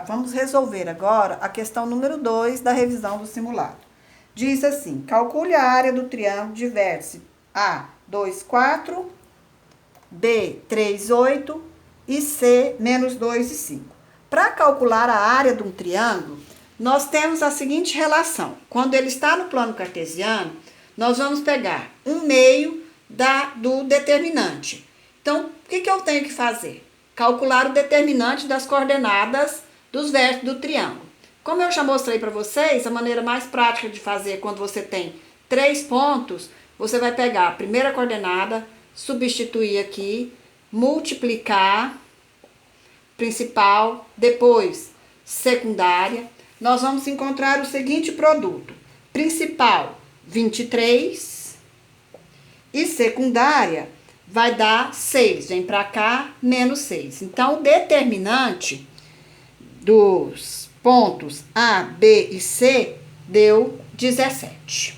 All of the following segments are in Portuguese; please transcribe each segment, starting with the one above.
vamos resolver agora a questão número 2 da revisão do simulado. Diz assim: calcule a área do triângulo de vértice A, 2, 4, B, 3, 8 e C, menos 2 e 5. Para calcular a área de um triângulo, nós temos a seguinte relação. Quando ele está no plano cartesiano, nós vamos pegar 1/2 do determinante. Então, o que eu tenho que fazer? Calcular o determinante das coordenadas dos vértices do triângulo. Como eu já mostrei para vocês, a maneira mais prática de fazer quando você tem 3 pontos, você vai pegar a primeira coordenada, substituir aqui, multiplicar principal, depois secundária. Nós vamos encontrar o seguinte produto: principal, 23, e secundária vai dar 6. Vem para cá, menos 6. Então, o determinante dos pontos A, B e C deu 17.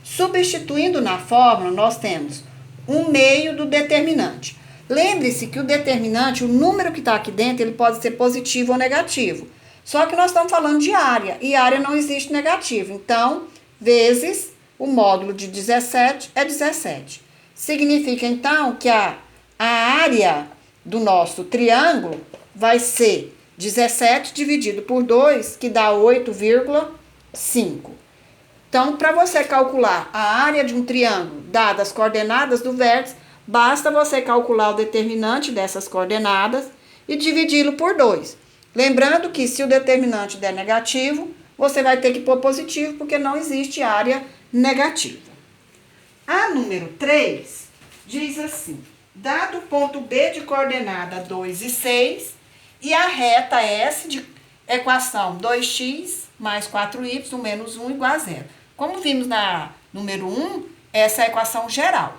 Substituindo na fórmula, nós temos 1/2 do determinante. Lembre-se que o determinante, o número que está aqui dentro, ele pode ser positivo ou negativo. Só que nós estamos falando de área, e área não existe negativo. Então, vezes o módulo de 17 é 17. Significa, então, que a área do nosso triângulo vai ser 17 dividido por 2, que dá 8,5. Então, para você calcular a área de um triângulo, dadas as coordenadas do vértice, basta você calcular o determinante dessas coordenadas e dividi-lo por 2. Lembrando que se o determinante der negativo, você vai ter que pôr positivo, porque não existe área negativa. A número 3 diz assim: dado o ponto B de coordenada 2 e 6 e a reta S de equação 2x mais 4y menos 1 igual a 0. Como vimos na número 1, essa é a equação geral.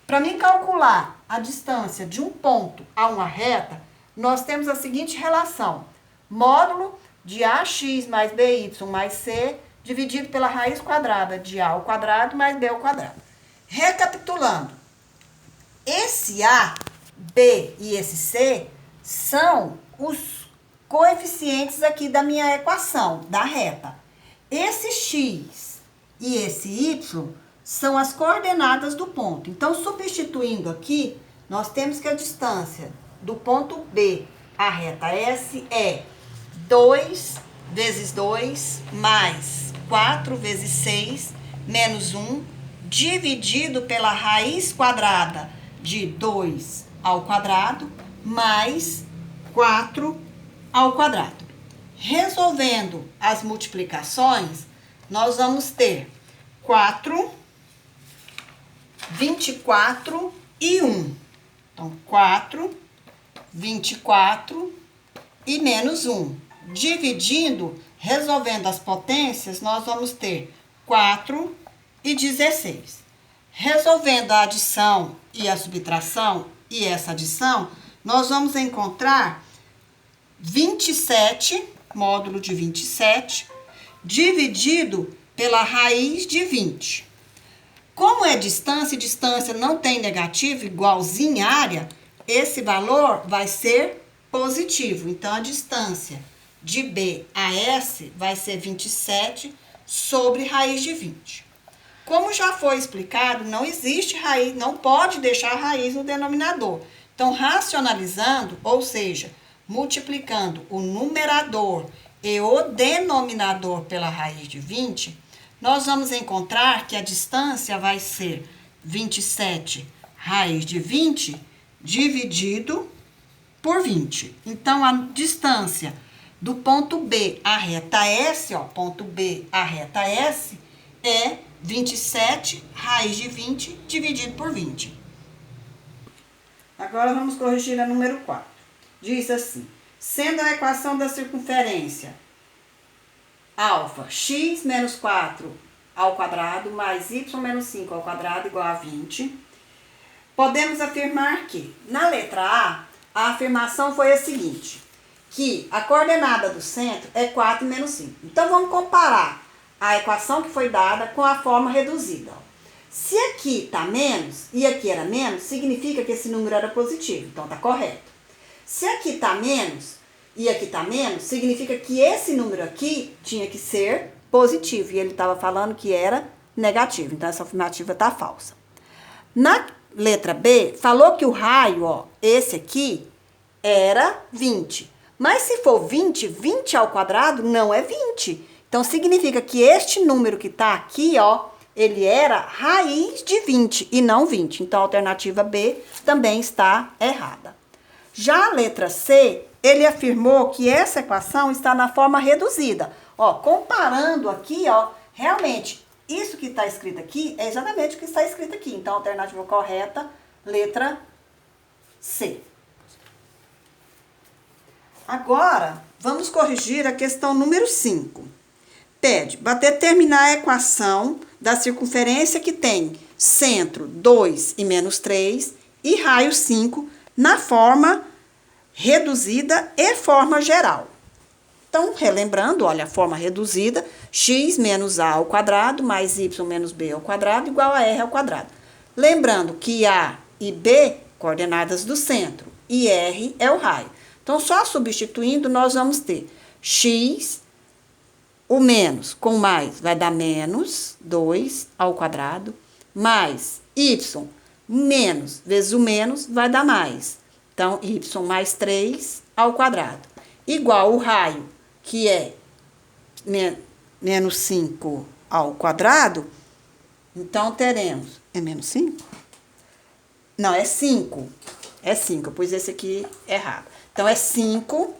Para mim calcular a distância de um ponto a uma reta, nós temos a seguinte relação: módulo de ax mais by mais c dividido pela raiz quadrada de a ao quadrado mais b ao quadrado. Recapitulando, esse a, b e esse c são os coeficientes aqui da minha equação, da reta. Esse x e esse y são as coordenadas do ponto. Então, substituindo aqui, nós temos que a distância do ponto B à reta S é 2 vezes 2 mais 4 vezes 6 menos 1 dividido pela raiz quadrada de 2 ao quadrado mais 4 ao quadrado. Resolvendo as multiplicações, nós vamos ter 4, 24 e 1. Então, 4, 24 e menos 1. Dividindo, resolvendo as potências, nós vamos ter 4 e 16. Resolvendo a adição e a subtração e essa adição, nós vamos encontrar 27, módulo de 27, dividido pela raiz de 20. Como é distância, e distância não tem negativo, igualzinho área, esse valor vai ser positivo. Então, a distância de B a S vai ser 27 sobre raiz de 20. Como já foi explicado, não existe raiz, não pode deixar raiz no denominador. Então, racionalizando, ou seja, multiplicando o numerador e o denominador pela raiz de 20, nós vamos encontrar que a distância vai ser 27 raiz de 20 dividido por 20. Então, a distância do ponto B à reta S, ó, ponto B à reta S, é 27 raiz de 20 dividido por 20. Agora, vamos corrigir a número 4. Diz assim: sendo a equação da circunferência alfa x menos 4 ao quadrado mais y menos 5 ao quadrado igual a 20, podemos afirmar que, na letra A afirmação foi a seguinte, que a coordenada do centro é 4 menos 5. Então, vamos comparar a equação que foi dada com a forma reduzida. Se aqui está menos e aqui era menos, significa que esse número era positivo, então está correto. Se aqui está menos, e aqui tá menos, significa que esse número aqui tinha que ser positivo. E ele estava falando que era negativo. Então, essa afirmativa tá falsa. Na letra B, falou que o raio, ó, esse aqui, era 20. Mas se for 20, 20 ao quadrado não é 20. Então, significa que este número que tá aqui, ó, ele era raiz de 20 e não 20. Então, a alternativa B também está errada. Já a letra C, ele afirmou que essa equação está na forma reduzida. Ó, comparando aqui, ó, realmente, isso que está escrito aqui é exatamente o que está escrito aqui. Então, a alternativa correta, letra C. Agora, vamos corrigir a questão número 5. Pede para determinar a equação da circunferência que tem centro 2 e menos 3 e raio 5 na forma reduzida e forma geral. Então, relembrando, olha, a forma reduzida, x menos a ao quadrado mais y menos b ao quadrado igual a r ao quadrado. Lembrando que a e b, coordenadas do centro, e r é o raio. Então, só substituindo, nós vamos ter x, o menos com mais vai dar menos 2 ao quadrado, mais y, menos vezes o menos vai dar mais. Então, y mais 3 ao quadrado, igual o raio, que é menos 5 ao quadrado. Então, teremos... É menos 5? Não, é 5. É 5, eu pus esse aqui errado. Então, é 5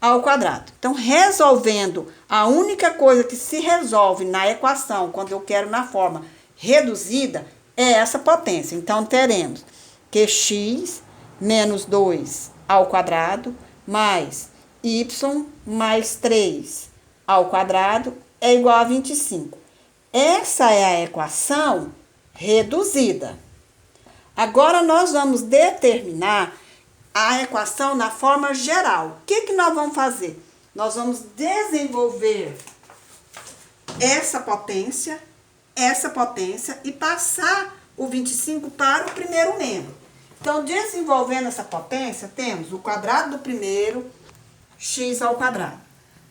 ao quadrado. Então, resolvendo, a única coisa que se resolve na equação, quando eu quero na forma reduzida, é essa potência. Então, teremos que x menos 2 ao quadrado mais y mais 3 ao quadrado é igual a 25. Essa é a equação reduzida. Agora, nós vamos determinar a equação na forma geral. O que nós vamos fazer? Nós vamos desenvolver essa potência e passar o 25 para o primeiro membro. Então, desenvolvendo essa potência, temos o quadrado do primeiro, x ao quadrado,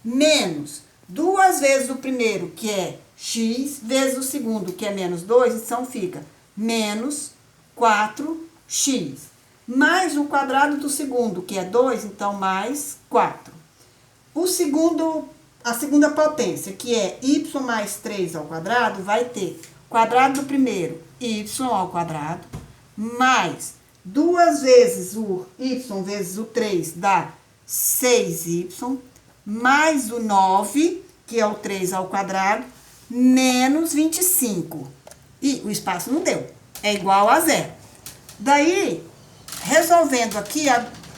menos 2 vezes o primeiro, que é x, vezes o segundo, que é menos 2, então fica menos 4x. Mais o quadrado do segundo, que é 2, então mais 4. A segunda potência, que é y mais 3 ao quadrado, vai ter quadrado do primeiro, y ao quadrado, mais 2 vezes o y vezes o 3 dá 6y, mais o 9, que é o 3 ao quadrado, menos 25. E o espaço não deu, é igual a zero. Daí, resolvendo aqui,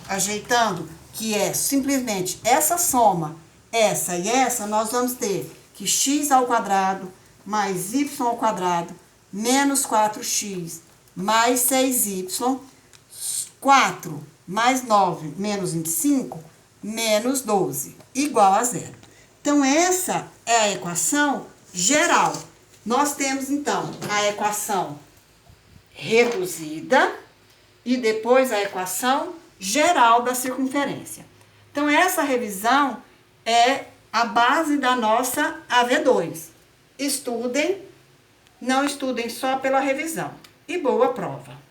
ajeitando, que é simplesmente essa soma, essa e essa, nós vamos ter que x ao quadrado mais y ao quadrado menos 4x mais 6y, 4 mais 9 menos 25, menos 12, igual a zero. Então, essa é a equação geral. Nós temos, então, a equação reduzida e depois a equação geral da circunferência. Então, essa revisão é a base da nossa AV2. Estudem, não estudem só pela revisão. E boa prova!